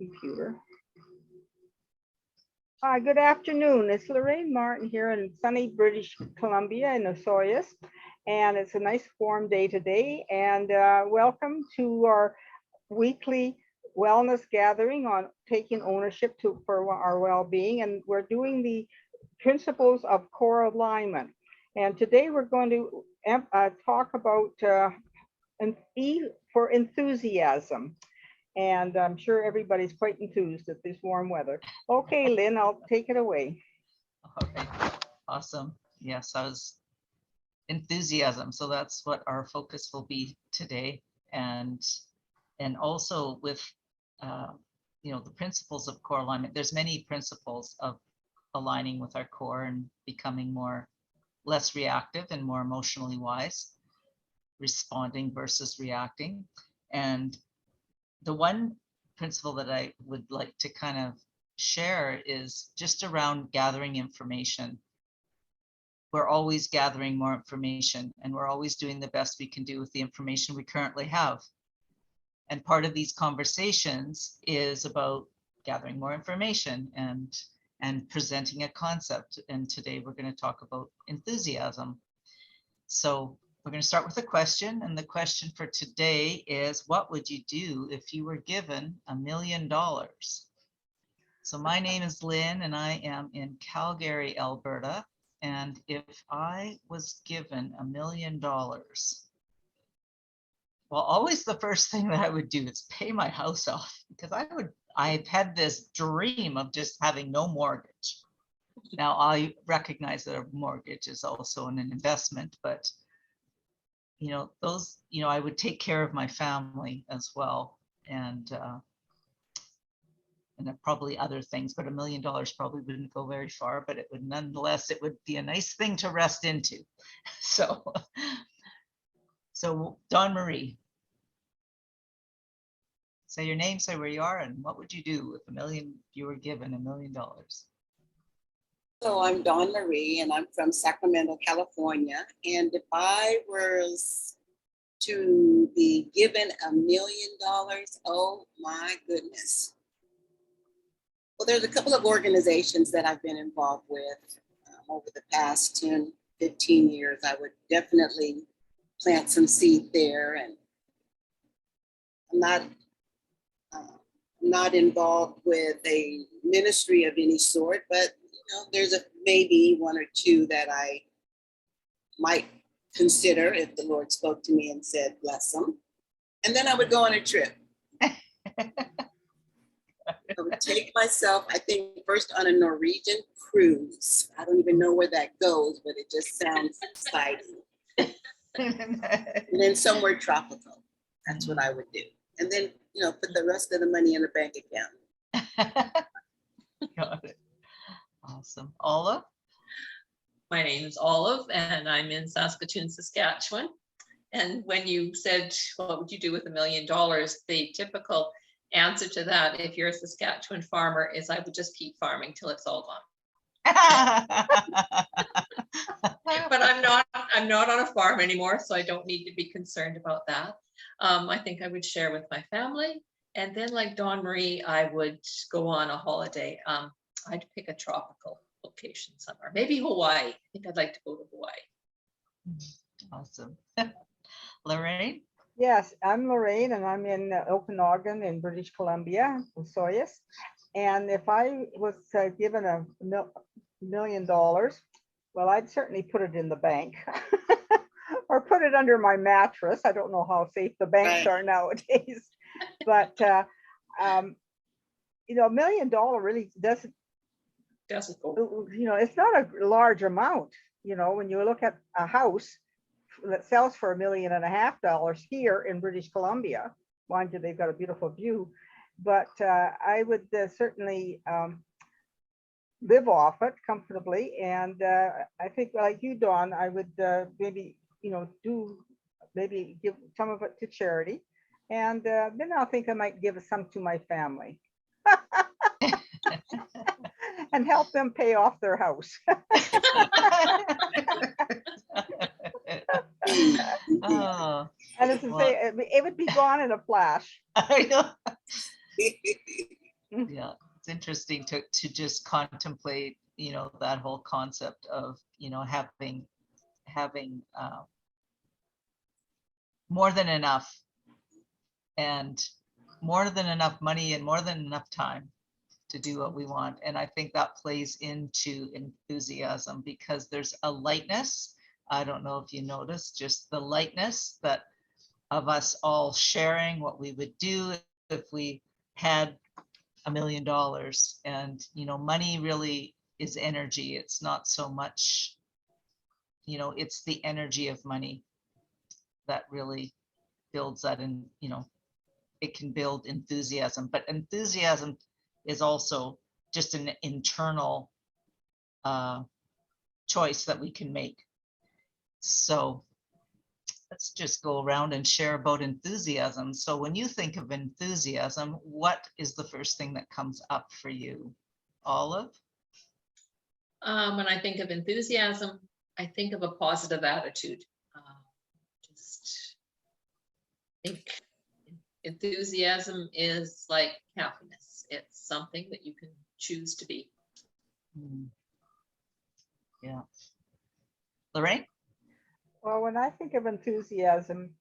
computer. Hi, good afternoon. It's Lorraine Martin here in sunny British Columbia in Osoyoos, and it's a nice warm day today. And welcome to our weekly wellness gathering on taking ownership for our well-being. And we're doing the principles of core alignment. And today we're going to talk about E for enthusiasm. And I'm sure everybody's quite enthused at this warm weather. Okay, Lynn, I'll take it away. Okay, awesome. Yes, I was enthusiasm. So that's what our focus will be today. And also with, the principles of core alignment. There's many principles of aligning with our core and becoming less reactive and more emotionally wise, responding versus reacting. And the one principle that I would like to kind of share is just around gathering information. We're always gathering more information, and we're always doing the best we can do with the information we currently have. And part of these conversations is about gathering more information and presenting a concept. And today we're going to talk about enthusiasm. So we're going to start with a question, and the question for today is, what would you do if you were given $1 million? So my name is Lynn, and I am in Calgary, Alberta. And if I was given $1 million, well, always the first thing that I would do is pay my house off, because I've had this dream of just having no mortgage. Now I recognize that a mortgage is also an investment, but I would take care of my family as well, and probably other things, but $1 million probably wouldn't go very far, but it would nonetheless, it would be a nice thing to rest into. So Dawn Marie, say your name, say where you are, and what would you do if you were given $1 million? So I'm Dawn Marie, and I'm from Sacramento, California. And if I was to be given $1 million, oh my goodness. Well, there's a couple of organizations that I've been involved with over the past 10, 15 years. I would definitely plant some seed there. And I'm not involved with a ministry of any sort, but there's maybe one or two that I might consider if the Lord spoke to me and said, bless them. And then I would go on a trip. I would take myself, I think, first on a Norwegian cruise. I don't even know where that goes, but it just sounds exciting. And then somewhere tropical. That's what I would do. And then, put the rest of the money in a bank account. Got it. Awesome. Olive? My name is Olive, and I'm in Saskatoon, Saskatchewan. And when you said, what would you do with $1 million? The typical answer to that, if you're a Saskatchewan farmer, is I would just keep farming till it's all gone. But I'm not on a farm anymore, so I don't need to be concerned about that. I think I would share with my family. And then, like Dawn Marie, I would go on a holiday. I'd pick a tropical location somewhere, maybe Hawaii. I think I'd like to go to Hawaii. Awesome. Lorraine? Yes, I'm Lorraine, and I'm in Okanagan in British Columbia, Osoyoos. And if I was given $1 million, well, I'd certainly put it in the bank or put it under my mattress. I don't know how safe the banks are nowadays, but $1 million really doesn't go. It's not a large amount. When you look at a house that sells for $1.5 million here in British Columbia, mind you, they've got a beautiful view, but I would certainly live off it comfortably. And I think, like you, Dawn, I would maybe give some of it to charity, and then I think I might give some to my family and help them pay off their house. And as I say, it would be gone in a flash. I know. Yeah, it's interesting to just contemplate, that whole concept of, having more than enough, and more than enough money and more than enough time to do what we want. And I think that plays into enthusiasm, because there's a lightness. I don't know if you noticed, just the lightness that of us all sharing what we would do if we had $1 million. And, money really is energy. It's not so much, it's the energy of money that really builds that. And, it can build enthusiasm, but enthusiasm is also just an internal choice that we can make. So let's just go around and share about enthusiasm. So when you think of enthusiasm, what is the first thing that comes up for you? Olive? When I think of enthusiasm, I think of a positive attitude. Just think enthusiasm is like happiness. It's something that you can choose to be. Yeah. Lorraine? Well, when I think of enthusiasm,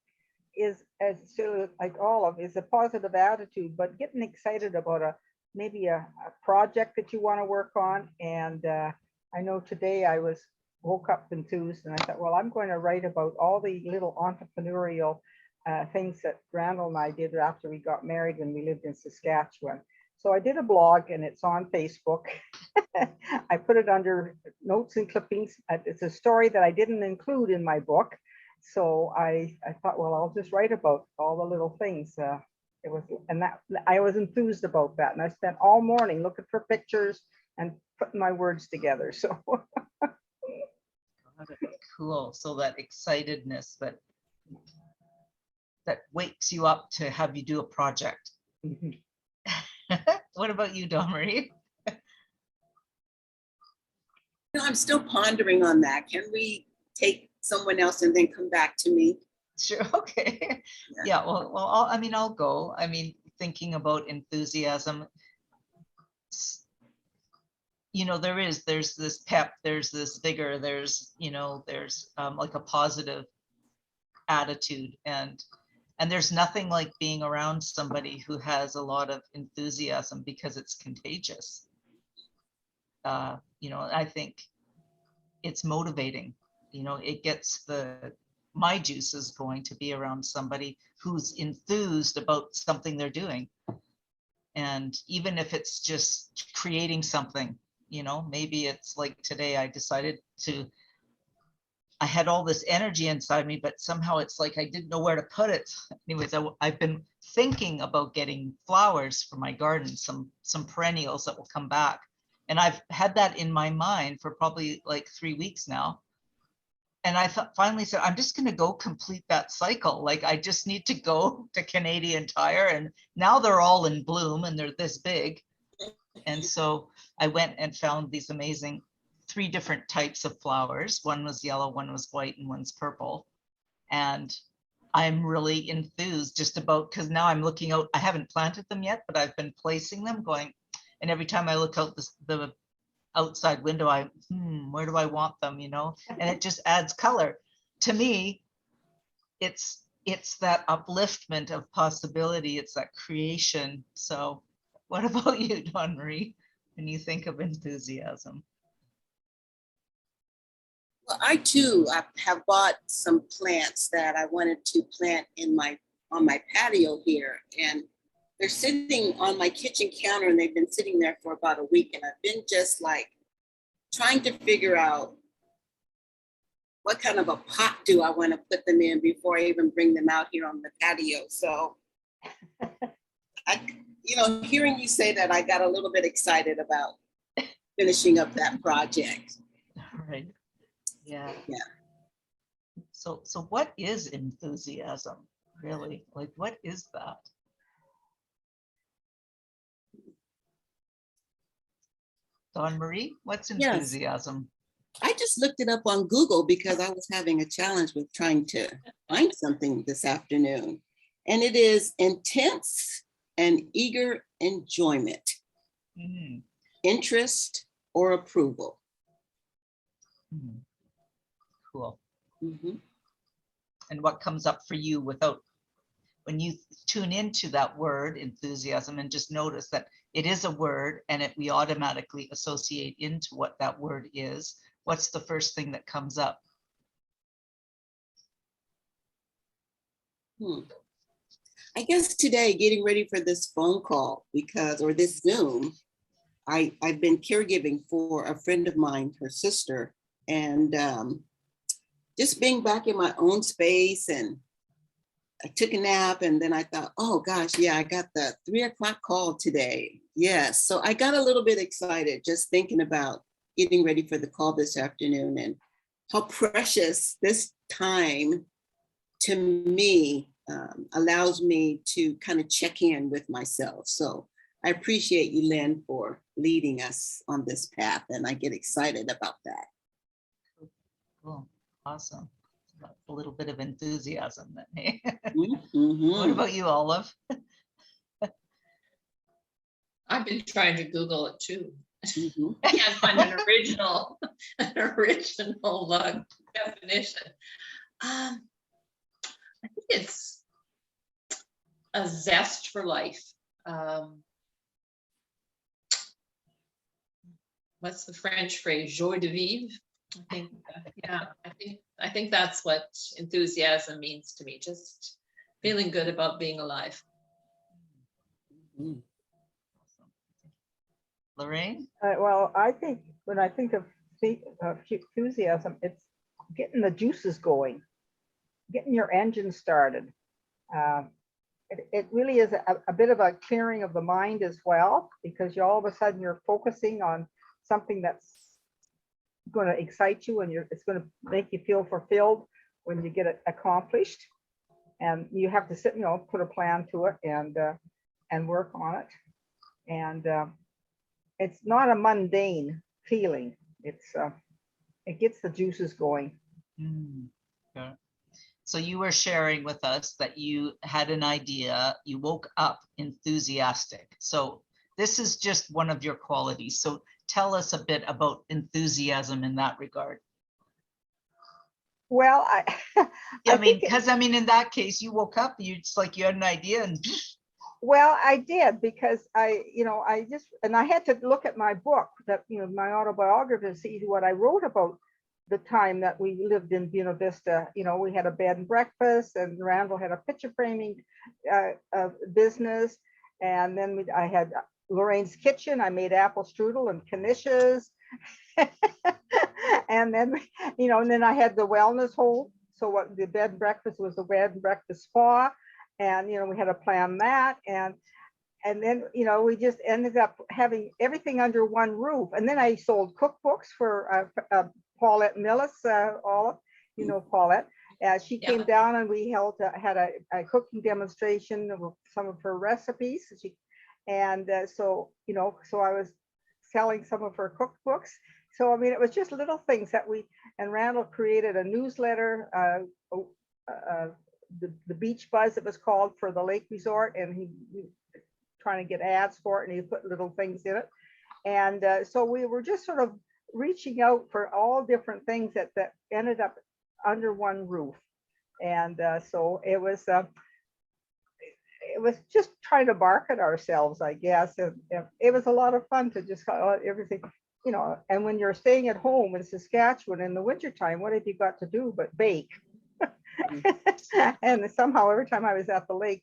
is as sort of like Olive, is a positive attitude, but getting excited about maybe a project that you want to work on. And I know today I woke up enthused, and I thought, well, I'm going to write about all the little entrepreneurial things that Randall and I did after we got married when we lived in Saskatchewan. So I did a blog, and it's on Facebook. I put it under notes and clippings. It's a story that I didn't include in my book. So I thought, well, I'll just write about all the little things. I was enthused about that. And I spent all morning looking for pictures and putting my words together. So Cool. So that excitedness that wakes you up to have you do a project. What about you, Dawn Marie? I'm still pondering on that. Can we take someone else and then come back to me? Sure. Okay. Yeah. Well, I'll go. Thinking about enthusiasm, there's this pep, there's this vigor, there's like a positive attitude, and there's nothing like being around somebody who has a lot of enthusiasm, because it's contagious. I think it's motivating. It gets my juices going to be around somebody who's enthused about something they're doing. And even if it's just creating something, maybe it's like today I had all this energy inside me, but somehow it's like I didn't know where to put it. Anyways, I've been thinking about getting flowers for my garden, some perennials that will come back. And I've had that in my mind for probably like 3 weeks now. And I finally said, I'm just going to go complete that cycle. Like, I just need to go to Canadian Tire, and now they're all in bloom and they're this big. And so I went and found these amazing 3 different types of flowers. One was yellow, one was white, and one's purple. And I'm really enthused just about, because now I'm looking out, I haven't planted them yet, but I've been placing them, going, and every time I look out the outside window, where do I want them, and it just adds color. To me, it's that upliftment of possibility, it's that creation. So what about you, Dawn Marie, when you think of enthusiasm? Well, I too have bought some plants that I wanted to plant on my patio here, and they're sitting on my kitchen counter, and they've been sitting there for about a week, and I've been just like trying to figure out what kind of a pot do I want to put them in before I even bring them out here on the patio. So hearing you say that, I got a little bit excited about finishing up that project. Right. Yeah. So what is enthusiasm, really? Like, what is that? Dawn Marie, what's enthusiasm? I just looked it up on Google because I was having a challenge with trying to find something this afternoon. And it is intense and eager enjoyment. Mm, interest, or approval. mm. Cool. Mhm. And what comes up for you when you tune into that word enthusiasm and just notice that it is a word and we automatically associate into what that word is, what's the first thing that comes up? I guess today, getting ready for this phone call or this Zoom, I've been caregiving for a friend of mine, her sister, and just being back in my own space, and I took a nap, and then I thought, oh gosh, yeah, I got the 3 o'clock call today. Yes, so I got a little bit excited just thinking about getting ready for the call this afternoon and how precious this time to me allows me to kind of check in with myself. So I appreciate you, Lynn, for leading us on this path, and I get excited about that. Cool. Awesome. A little bit of enthusiasm then. Hey? Mhm. What about you, Olive? I've been trying to Google it too. Mhm. I can't find an original definition. I think it's a zest for life. What's the French phrase? Joie de vivre. I think, yeah, I think that's what enthusiasm means to me. Just feeling good about being alive. Mhm. Lorraine? Well, I think when I think of enthusiasm, it's getting the juices going, getting your engine started. It really is a bit of a clearing of the mind as well, because you all of a sudden you're focusing on something that's going to excite you, and it's going to make you feel fulfilled when you get it accomplished. And you have to sit, put a plan to it and work on it. And it's not a mundane feeling. It gets the juices going. Yeah. So you were sharing with us that you had an idea, you woke up enthusiastic. So this is just one of your qualities. So tell us a bit about enthusiasm in that regard. Well, Yeah, I mean, because in that case, you woke up, it's like you had an idea and well, I did, because I had to look at my book, that, my autobiography, to see what I wrote about the time that we lived in Buena Vista. We had a bed and breakfast, and Randall had a picture framing business. And then I had Lorraine's kitchen. I made apple strudel and knishes. And then, and then I had the wellness home. So what the bed and breakfast was, the bed and breakfast spa. And, we had to plan that. And then, we just ended up having everything under one roof. And then I sold cookbooks for Paulette Millis, Olive, Paulette. She came down, and we had a cooking demonstration of some of her recipes. So I was selling some of her cookbooks. So, it was just little things and Randall created a newsletter, the Beach Buzz, it was called, for the lake resort, and he trying to get ads for it, and he put little things in it. And so we were just sort of reaching out for all different things that ended up under one roof. And so it was just trying to market ourselves, I guess. And it was a lot of fun to just everything, and when you're staying at home in Saskatchewan in the wintertime, what have you got to do but bake? And somehow every time I was at the lake,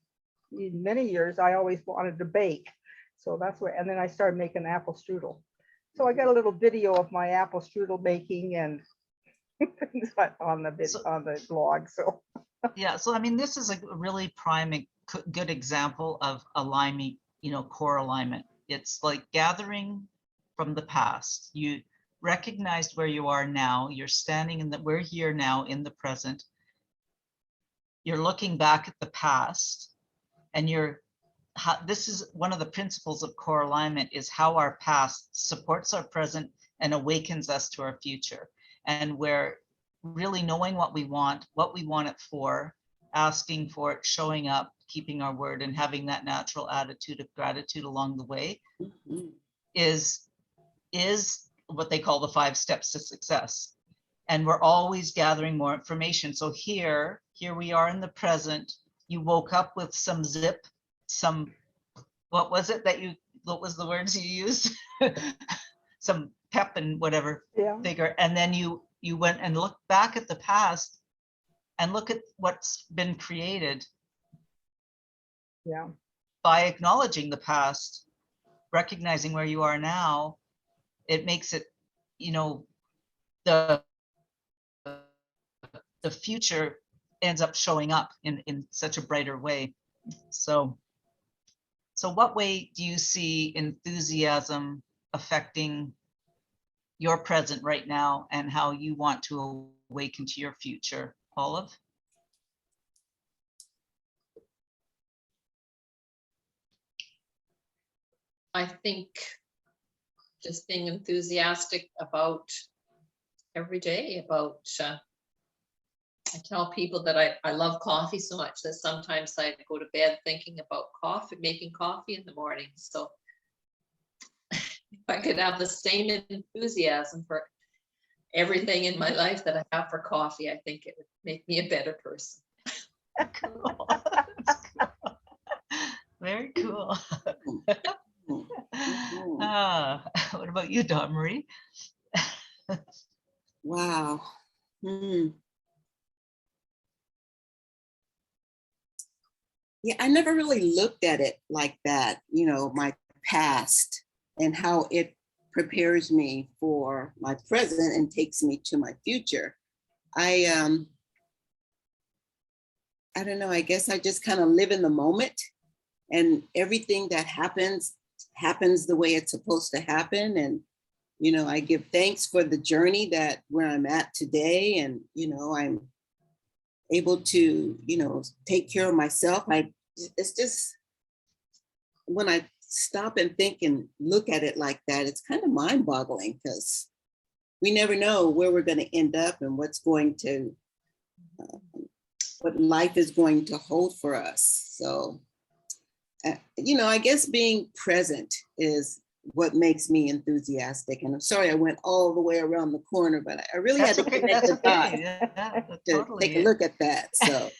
in many years, I always wanted to bake. So that's why, and then I started making apple strudel. So I got a little video of my apple strudel baking and things on the blog. So yeah, so this is a really prime good example of alignment, core alignment. It's like gathering from the past. You recognized where you are now. You're standing we're here now in the present. You're looking back at the past, and this is one of the principles of core alignment, is how our past supports our present and awakens us to our future. And we're really knowing what we want it for, asking for it, showing up, keeping our word, and having that natural attitude of gratitude along the way. Mhm. is what they call the 5 steps to success. And we're always gathering more information. So here we are in the present. You woke up with some zip, what was the words you used? Some pep and whatever, Yeah. vigor. And then you went and looked back at the past and look at what's been created Yeah. by acknowledging the past, recognizing where you are now. It makes it, the future ends up showing up in such a brighter way. So what way do you see enthusiasm affecting your present right now and how you want to awaken to your future, Olive? I think just being enthusiastic about every day, I tell people that I love coffee so much that sometimes I go to bed thinking about coffee, making coffee in the morning. So if I could have the same enthusiasm for everything in my life that I have for coffee, I think it would make me a better person. Cool. Very cool. What about you, Dawn Marie? Wow. Yeah, I never really looked at it like that, my past and how it prepares me for my present and takes me to my future. I don't know, I guess I just kind of live in the moment, and everything that happens the way it's supposed to happen. And, I give thanks for the journey that where I'm at today. And, I'm able to, take care of myself. It's just, when I stop and think and look at it like that, it's kind of mind boggling, because we never know where we're going to end up and what life is going to hold for us. So, I guess being present is what makes me enthusiastic. And I'm sorry I went all the way around the corner, but I really had to connect the dots to take a look at that. So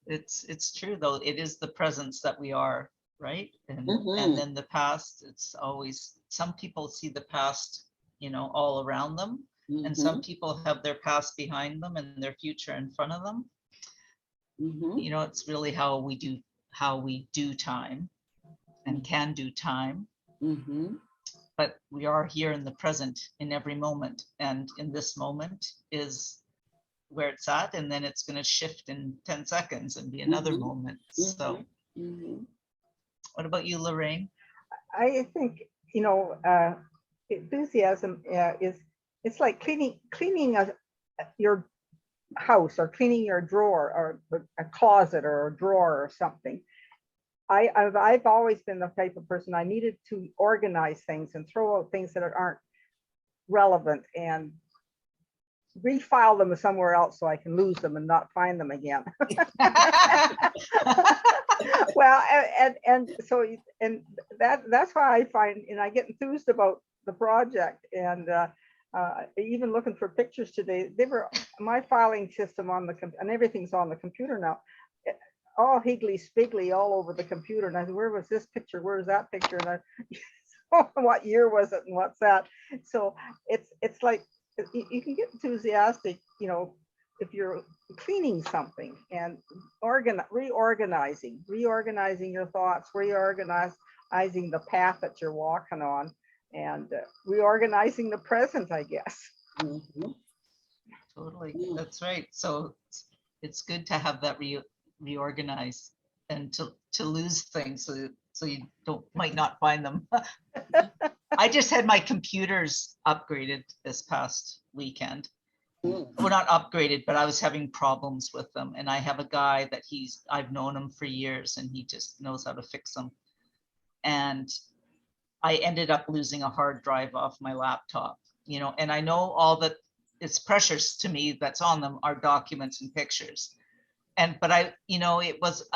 it's true though. It is the presence that we are, right? And then the past, it's always, some people see the past, all around them. And some people have their past behind them and their future in front of them. It's really how we do time and can do time. But we are here in the present in every moment. And in this moment is where it's at. And then it's going to shift in 10 seconds and be another moment. So what about you, Lorraine? I think, enthusiasm it's like cleaning your house, or cleaning your drawer, or a closet, or a drawer, or something. I've always been the type of person, I needed to organize things and throw out things that aren't relevant and refile them somewhere else so I can lose them and not find them again. Well, and so that's why I find, and I get enthused about the project. And even looking for pictures today, my filing system on the and everything's on the computer now, all higgly spiggly all over the computer. And I said, where was this picture? Where was that picture? And what year was it? And what's that? So it's like, you can get enthusiastic, if you're cleaning something and reorganizing your thoughts, reorganizing the path that you're walking on, and reorganizing the present, I guess. Totally, that's right. So it's good to have that reorganize and to lose things so you might not find them. I just had my computers upgraded this past weekend. Well, not upgraded, but I was having problems with them. And I have a guy that I've known him for years, and he just knows how to fix them. And I ended up losing a hard drive off my laptop, and I know all that it's precious to me that's on them are documents and pictures. But I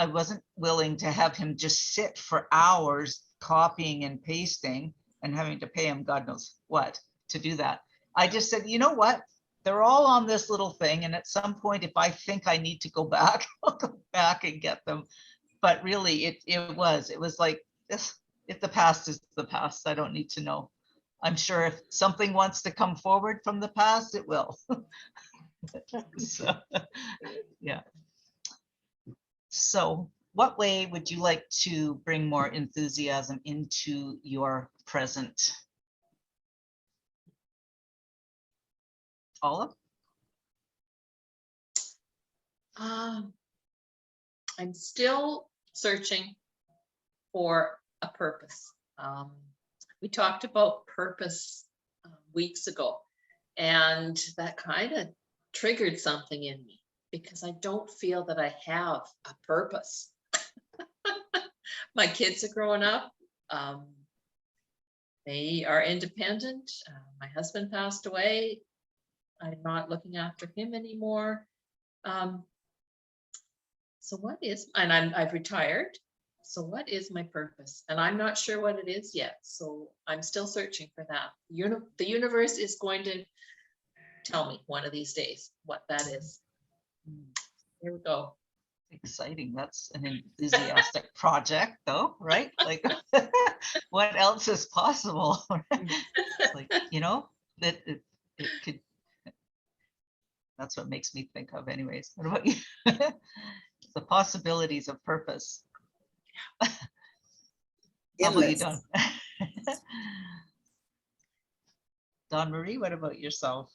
wasn't willing to have him just sit for hours copying and pasting and having to pay them God knows what to do that. I just said, you know what? They're all on this little thing. And at some point, if I think I need to go back, I'll go back and get them. But really, it was like this. If the past is the past, I don't need to know. I'm sure if something wants to come forward from the past, it will. So, yeah. So what way would you like to bring more enthusiasm into your present? Olive? I'm still searching for a purpose. We talked about purpose weeks ago, and that kind of triggered something in me because I don't feel that I have a purpose. My kids are growing up. They are independent. My husband passed away. I'm not looking after him anymore. So what is, and I've retired. So what is my purpose? And I'm not sure what it is yet. So I'm still searching for that. The universe is going to tell me one of these days what that is. Here we go. Exciting. That's an enthusiastic project though, right? Like what else is possible? It's like, you know, that it could, that's what makes me think of anyways. What about you? The possibilities of purpose. How about you, Dawn? Dawn Marie, what about yourself?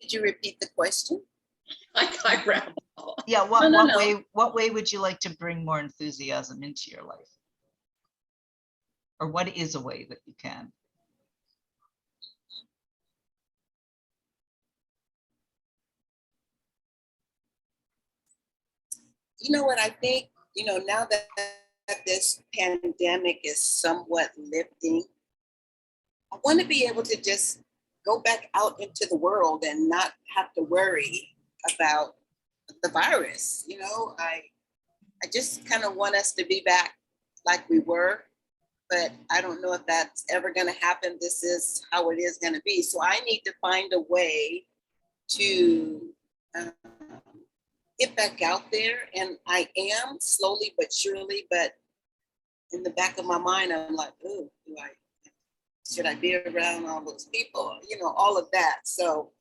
Did you repeat the question? I ramble. Yeah, what No. what way would you like to bring more enthusiasm into your life? Or what is a way that you can? You know what I think, now that this pandemic is somewhat lifting, I want to be able to just go back out into the world and not have to worry about the virus. I just kind of want us to be back like we were, but I don't know if that's ever going to happen. This is how it is going to be. So I need to find a way to get back out there. And I am slowly but surely, but in the back of my mind, I'm like, oh, should I be around all those people? All of that. So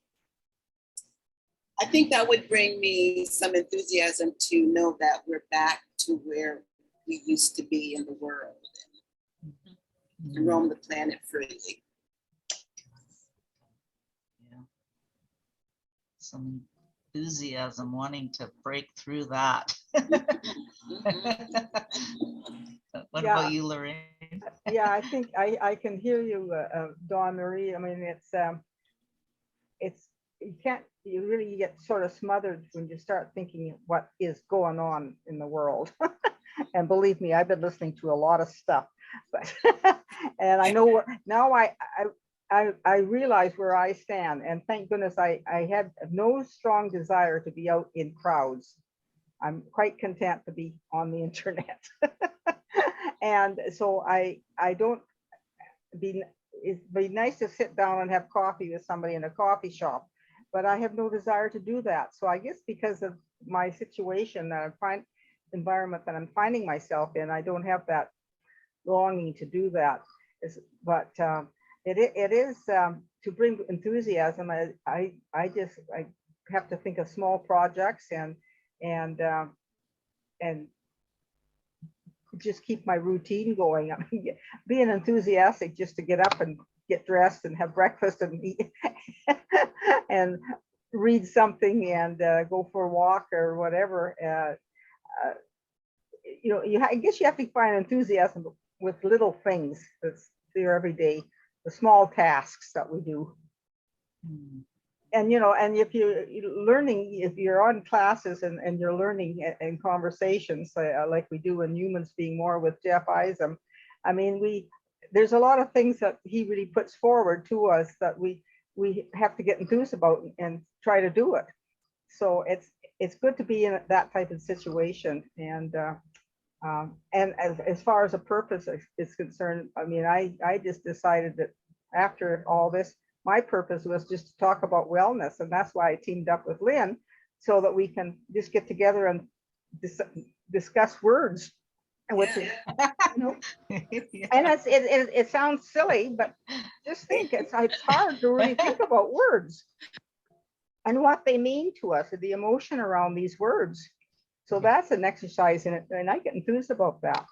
I think that would bring me some enthusiasm to know that we're back to where we used to be in the world and roam the planet freely. Yeah. Some enthusiasm wanting to break through that. What about you, Lorraine? Yeah, I think I can hear you, Dawn Marie. I mean, you really get sort of smothered when you start thinking what is going on in the world. And believe me, I've been listening to a lot of stuff, but and I know now I realize where I stand, and thank goodness I had no strong desire to be out in crowds. I'm quite content to be on the internet. And so it'd be nice to sit down and have coffee with somebody in a coffee shop, but I have no desire to do that. So I guess because of my situation environment that I'm finding myself in, I don't have that longing to do that. But it is to bring enthusiasm. I have to think of small projects and just keep my routine going. I mean, being enthusiastic just to get up and get dressed and have breakfast and eat and read something and go for a walk or whatever. I guess you have to find enthusiasm with little things that's there every day, the small tasks that we do. And and if you're learning, if you're on classes and you're learning in conversations like we do in Humans Being More with Jeff Isom, I mean, there's a lot of things that he really puts forward to us that we have to get enthused about and try to do it. So it's good to be in that type of situation, and And as far as a purpose is concerned, I mean, I just decided that after all this, my purpose was just to talk about wellness. And that's why I teamed up with Lynn, so that we can just get together and discuss words. And which is, you know, and it sounds silly, but just think, it's hard to really think about words and what they mean to us, and the emotion around these words. So that's an exercise in it, and I get enthused about that.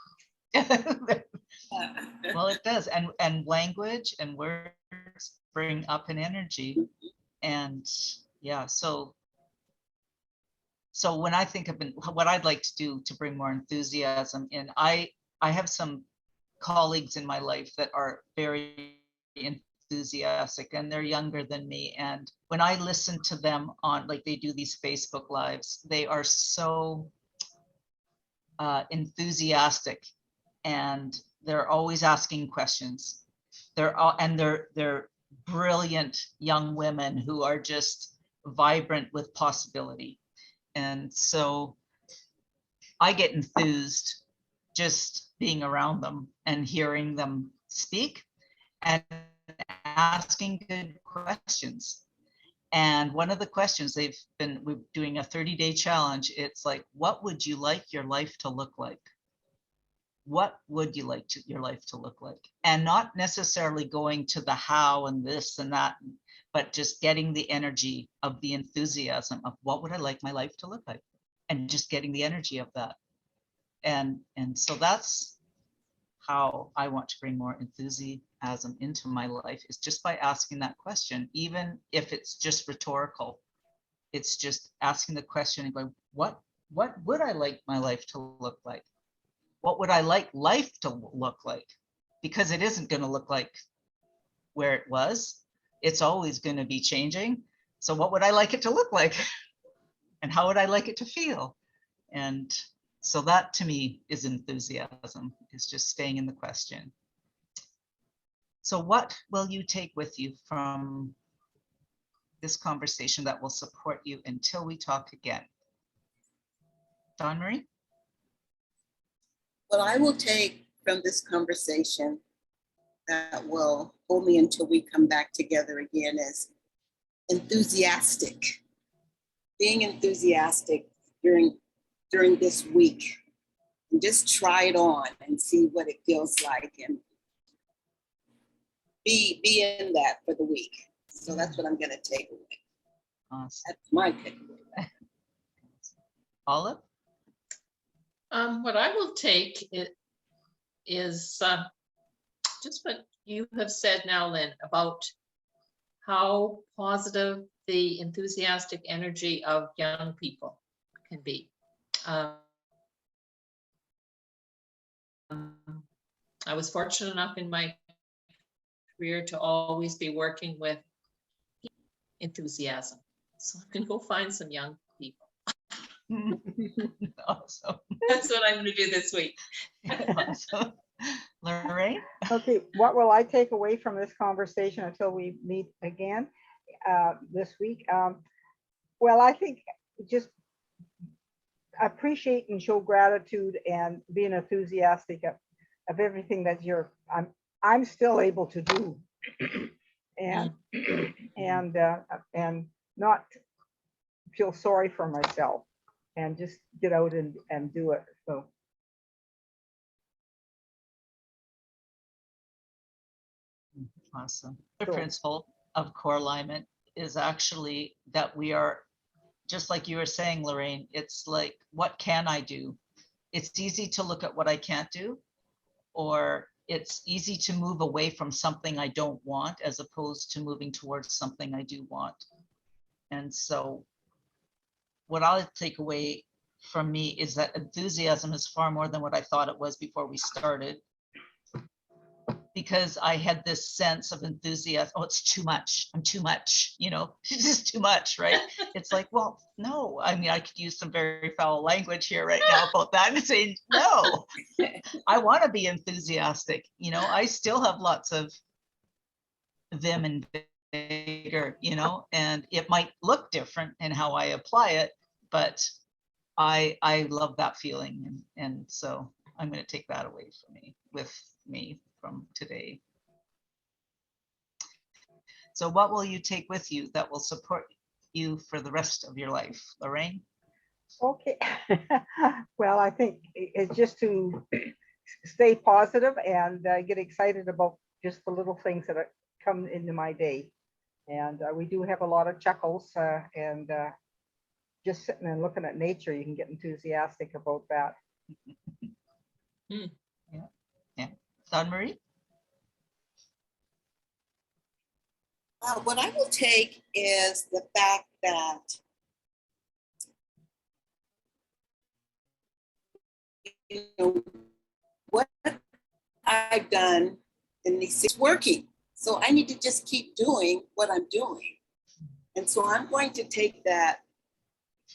Well, it does, and language and words bring up an energy, and yeah, so when I think of what I'd like to do to bring more enthusiasm in, I have some colleagues in my life that are very enthusiastic, and they're younger than me, and when I listen to them on, like, they do these Facebook lives, they are so enthusiastic, and they're always asking questions. They're brilliant young women who are just vibrant with possibility. And so I get enthused just being around them and hearing them speak and asking good questions. And one of the questions we're doing a 30-day challenge. It's like, what would you like your life to look like? What would you like your life to look like? And not necessarily going to the how and this and that, but just getting the energy of the enthusiasm of what would I like my life to look like? And just getting the energy of that. And so that's how I want to bring more enthusiasm into my life, is just by asking that question, even if it's just rhetorical. It's just asking the question and going, what would I like my life to look like? What would I like life to look like? Because it isn't going to look like where it was. It's always going to be changing. So what would I like it to look like? And how would I like it to feel? And so that to me is enthusiasm, is just staying in the question. So what will you take with you from this conversation that will support you until we talk again? Dawn Marie? What I will take from this conversation that will hold me until we come back together again is enthusiastic. Being enthusiastic during this week, and just try it on and see what it feels like, and be in that for the week. So that's what I'm going to take away. Awesome. That's my takeaway. Olive? What I will take is just what you have said now, Lynn, about how positive the enthusiastic energy of young people can be. I was fortunate enough in my career to always be working with enthusiasm. So I can go find some young people. Awesome. That's what I'm going to do this week. Awesome. Lorraine? Okay, what will I take away from this conversation until we meet again this week? Well, I think just appreciate and show gratitude and being enthusiastic of everything that I'm still able to do, and not feel sorry for myself, and just get out and do it. So. Awesome. The Cool. principle of core alignment is actually that we are, just like you were saying, Lorraine, it's like, what can I do? It's easy to look at what I can't do, or it's easy to move away from something I don't want as opposed to moving towards something I do want. And so what I'll take away from me is that enthusiasm is far more than what I thought it was before we started. Because I had this sense of enthusiasm. Oh, it's too much. I'm too much, it's just too much, right? It's like, well, no, I mean, I could use some very foul language here right now about that and saying, no, I want to be enthusiastic. I still have lots of vim and vigor, and it might look different in how I apply it, but I love that feeling. And so I'm going to take that away from me, with me from today. So what will you take with you that will support you for the rest of your life, Lorraine? Okay. Well, I think it's just to stay positive and get excited about just the little things that come into my day. And we do have a lot of chuckles and just sitting and looking at nature, you can get enthusiastic about that. Yeah. Don Marie? What I will take is the fact that you know what I've done in these it's working. So I need to just keep doing what I'm doing. And so I'm going to take that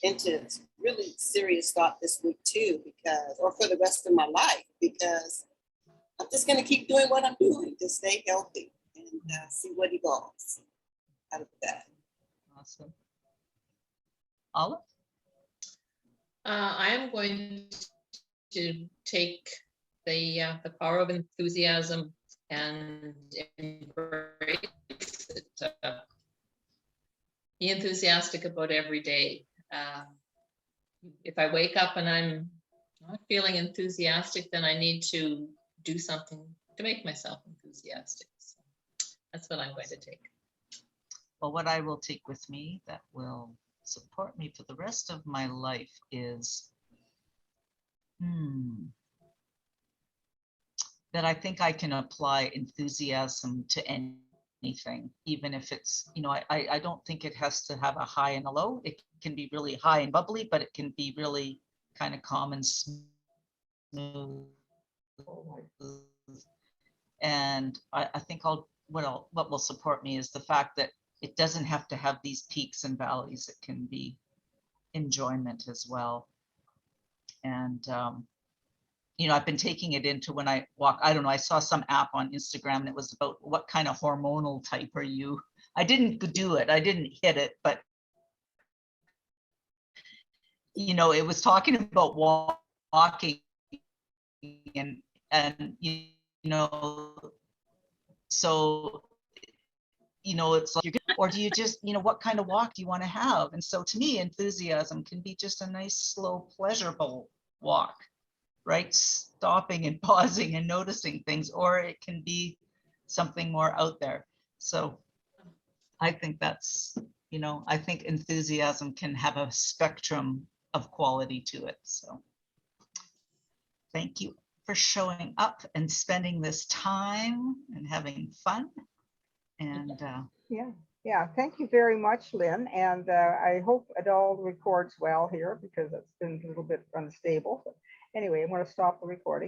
into really serious thought this week too, because, or for the rest of my life, because I'm just going to keep doing what I'm doing to stay healthy and see what evolves out of that. Awesome. Olive? I am going to take the power of enthusiasm and embrace it. Be enthusiastic about every day. If I wake up and I'm not feeling enthusiastic, then I need to do something to make myself enthusiastic. So that's what I'm going to take. Well, what I will take with me that will support me for the rest of my life is that I think I can apply enthusiasm to anything, even if it's, I don't think it has to have a high and a low. It can be really high and bubbly, but it can be really kind of calm and smooth. And I think what will support me is the fact that it doesn't have to have these peaks and valleys. It can be enjoyment as well. And I've been taking it into when I walk. I don't know, I saw some app on Instagram that was about what kind of hormonal type are you. I didn't do it, I didn't hit it, but it was talking about walking and so it's like, or do you just, what kind of walk do you want to have? And so to me, enthusiasm can be just a nice, slow, pleasurable walk, right? Stopping and pausing and noticing things, or it can be something more out there. So I think that's, I think enthusiasm can have a spectrum of quality to it. So thank you for showing up and spending this time and having fun. And yeah, thank you very much, Lynn. And I hope it all records well here because it's been a little bit unstable. But anyway, I'm going to stop the recording.